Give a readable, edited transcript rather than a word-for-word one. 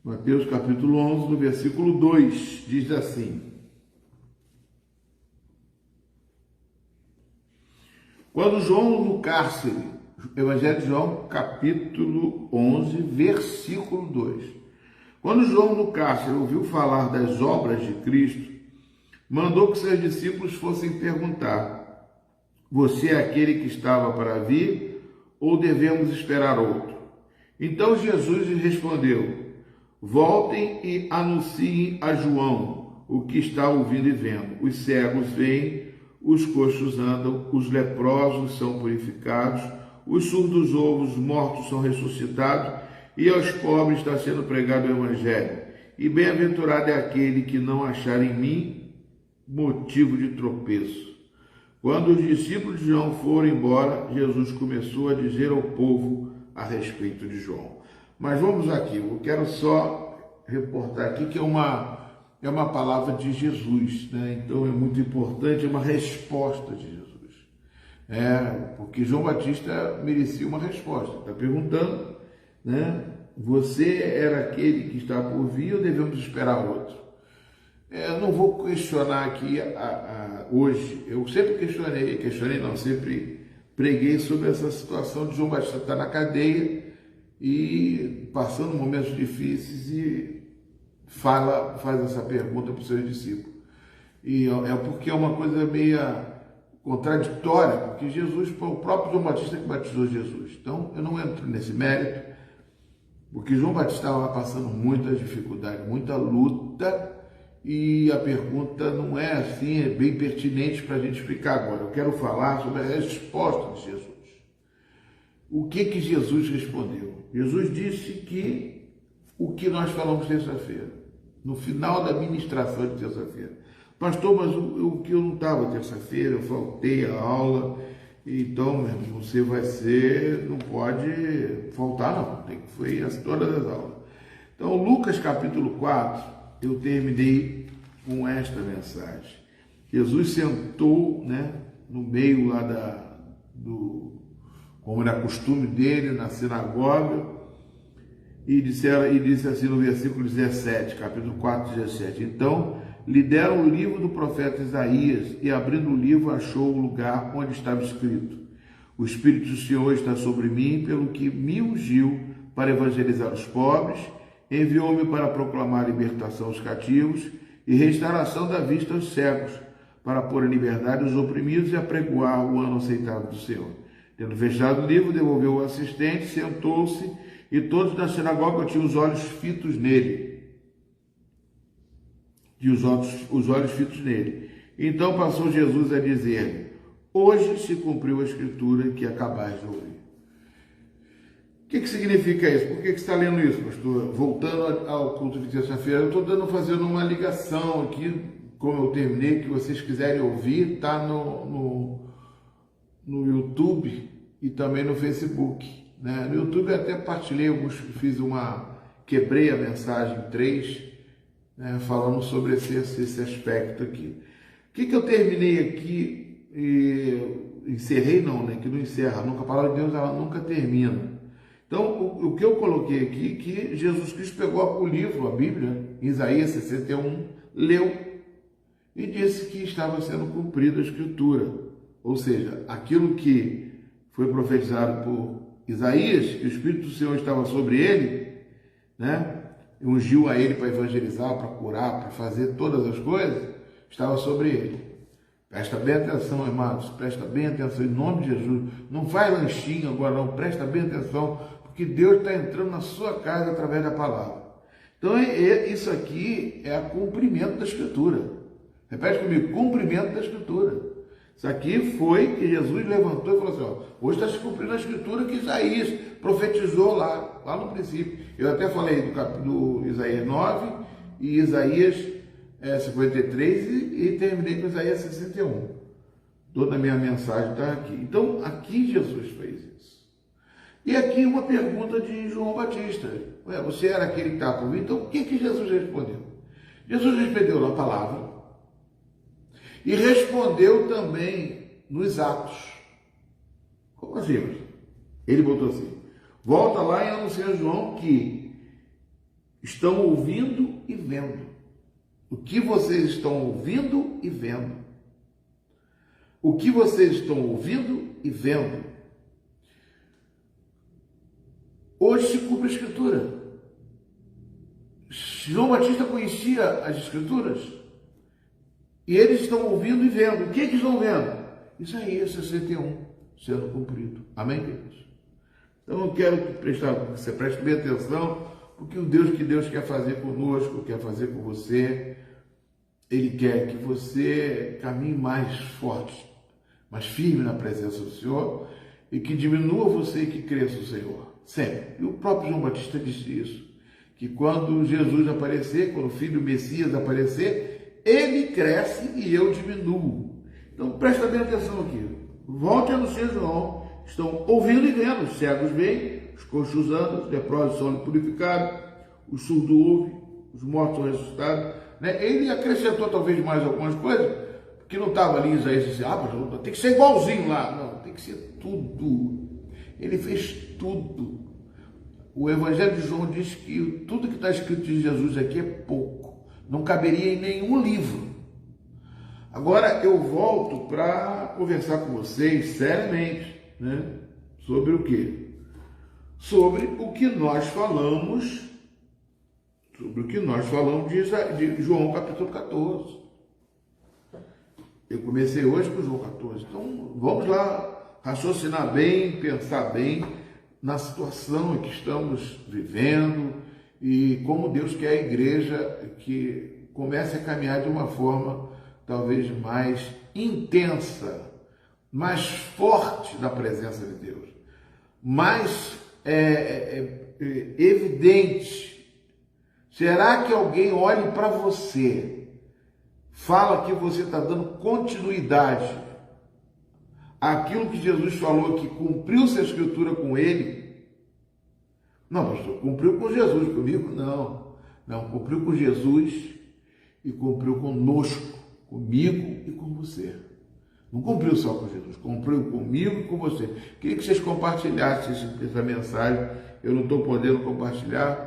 Mateus capítulo 11, no versículo 2, diz assim: quando João no cárcere, Evangelho de João capítulo 11, versículo 2. Quando João no cárcere ouviu falar das obras de Cristo, mandou que seus discípulos fossem perguntar: você é aquele que estava para vir ou devemos esperar outro? Então Jesus lhes respondeu: voltem e anunciem a João o que está ouvindo e vendo. Os cegos veem, os coxos andam, os leprosos são purificados, os surdos ouvem, os mortos são ressuscitados, e aos pobres está sendo pregado o Evangelho. E bem-aventurado é aquele que não achar em mim motivo de tropeço. Quando os discípulos de João foram embora, Jesus começou a dizer ao povo a respeito de João. Mas vamos aqui, eu quero só reportar aqui que é uma palavra de Jesus, né? Então é muito importante, é uma resposta de Jesus. Porque João Batista merecia uma resposta. Está perguntando, né? Você era aquele que está por vir ou devemos esperar outro? Eu não vou questionar aqui hoje. Eu sempre sempre preguei sobre essa situação de João Batista estar na cadeia e passando momentos difíceis e faz essa pergunta para os seus discípulos. E é porque é uma coisa meio contraditória, porque Jesus foi o próprio João Batista que batizou Jesus. Então, eu não entro nesse mérito, porque João Batista estava passando muita dificuldade, muita luta, e a pergunta não é assim, é bem pertinente para a gente explicar agora. Eu quero falar sobre a resposta de Jesus. O que Jesus respondeu? Jesus disse que o que nós falamos terça-feira, no final da ministração de terça-feira. Pastor, mas o que eu não estava terça-feira, eu faltei a aula, então, meu irmão, você não pode faltar não, tem que foi todas as aulas. Então, Lucas capítulo 4, eu terminei com esta mensagem. Jesus sentou, né, no meio lá como era costume dele, na sinagoga, e disse assim no versículo 17, capítulo 4, 17. Então, lhe deram o livro do profeta Isaías, e abrindo o livro, achou o lugar onde estava escrito: o Espírito do Senhor está sobre mim, pelo que me ungiu para evangelizar os pobres, enviou-me para proclamar a libertação aos cativos e restauração da vista aos cegos, para pôr em liberdade os oprimidos e apregoar o ano aceitável do Senhor. Tendo fechado o livro, devolveu o assistente, sentou-se, e todos na sinagoga tinham os olhos fitos nele. Os olhos fitos nele. Então passou Jesus a dizer: hoje se cumpriu a escritura que acabais de ouvir. O que significa isso? Por que você está lendo isso, pastor? Voltando ao culto de terça-feira, eu estou fazendo uma ligação aqui, como eu terminei, que vocês quiserem ouvir, está no YouTube e também no Facebook. Né? No YouTube eu até partilhei quebrei a mensagem 3, né, falando sobre esse aspecto aqui. O que eu terminei aqui, encerrei não, né, que não encerra nunca, a palavra de Deus ela nunca termina. Então, o que eu coloquei aqui, que Jesus Cristo pegou o livro, a Bíblia, Isaías 61, leu e disse que estava sendo cumprida a Escritura. Ou seja, aquilo que foi profetizado por Isaías, que o Espírito do Senhor estava sobre ele, né? Ungiu a ele para evangelizar, para curar, para fazer todas as coisas, estava sobre ele. Presta bem atenção, irmãos, presta bem atenção, em nome de Jesus. Não faz lanchinho agora não, presta bem atenção, porque Deus está entrando na sua casa através da palavra. Então, isso aqui é o cumprimento da Escritura. Repete comigo, cumprimento da Escritura. Isso aqui foi que Jesus levantou e falou assim: hoje está se cumprindo a Escritura que Isaías profetizou lá no princípio. Eu até falei do Isaías 9 e Isaías 53 e terminei com Isaías 61. Toda a minha mensagem está aqui. Então, aqui Jesus fez isso. E aqui uma pergunta de João Batista: você era aquele que estava por vir? Então, o que Jesus respondeu? Jesus respondeu na palavra e respondeu também nos atos. Como assim? Ele botou assim: volta lá e anuncia a João que estão ouvindo e vendo. O que vocês estão ouvindo e vendo. O que vocês estão ouvindo e vendo. Hoje se cumpre a Escritura. João Batista conhecia as Escrituras. E eles estão ouvindo e vendo. O que eles estão vendo? Isaías 61 sendo cumprido. Amém, queridos? Então eu quero que você preste bem atenção, porque o Deus que Deus quer fazer conosco, quer fazer com você, Ele quer que você caminhe mais forte, mais firme na presença do Senhor, e que diminua você e que cresça o Senhor. Sempre. E o próprio João Batista disse isso, que quando Jesus aparecer, quando o Filho Messias aparecer, ele cresce e eu diminuo. Então presta bem atenção aqui. Volte a anunciar João. Estão ouvindo e vendo. Os cegos veem, os coxos andam, os leprosos são purificados, os surdos ouvem, os mortos são ressuscitados. Ele acrescentou talvez mais algumas coisas, que não estava ali em Isaías, disse, mas tem que ser igualzinho lá. Não, tem que ser tudo. Ele fez tudo. O Evangelho de João diz que tudo que está escrito de Jesus aqui é pouco. Não caberia em nenhum livro. Agora eu volto para conversar com vocês seriamente, sobre o quê? Sobre o que nós falamos, de João capítulo 14. Eu comecei hoje com João 14. Então vamos lá raciocinar bem, pensar bem na situação em que estamos vivendo e como Deus quer a igreja que comece a caminhar de uma forma talvez mais intensa, mais forte na presença de Deus, mais evidente. Será que alguém olhe para você, fala que você está dando continuidade àquilo que Jesus falou, que cumpriu-se a Escritura com ele? Não, pastor, cumpriu com Jesus, comigo não. Não, cumpriu com Jesus e cumpriu conosco, comigo e com você. Não cumpriu só com Jesus, cumpriu comigo e com você. Queria que vocês compartilhassem essa mensagem. Eu não estou podendo compartilhar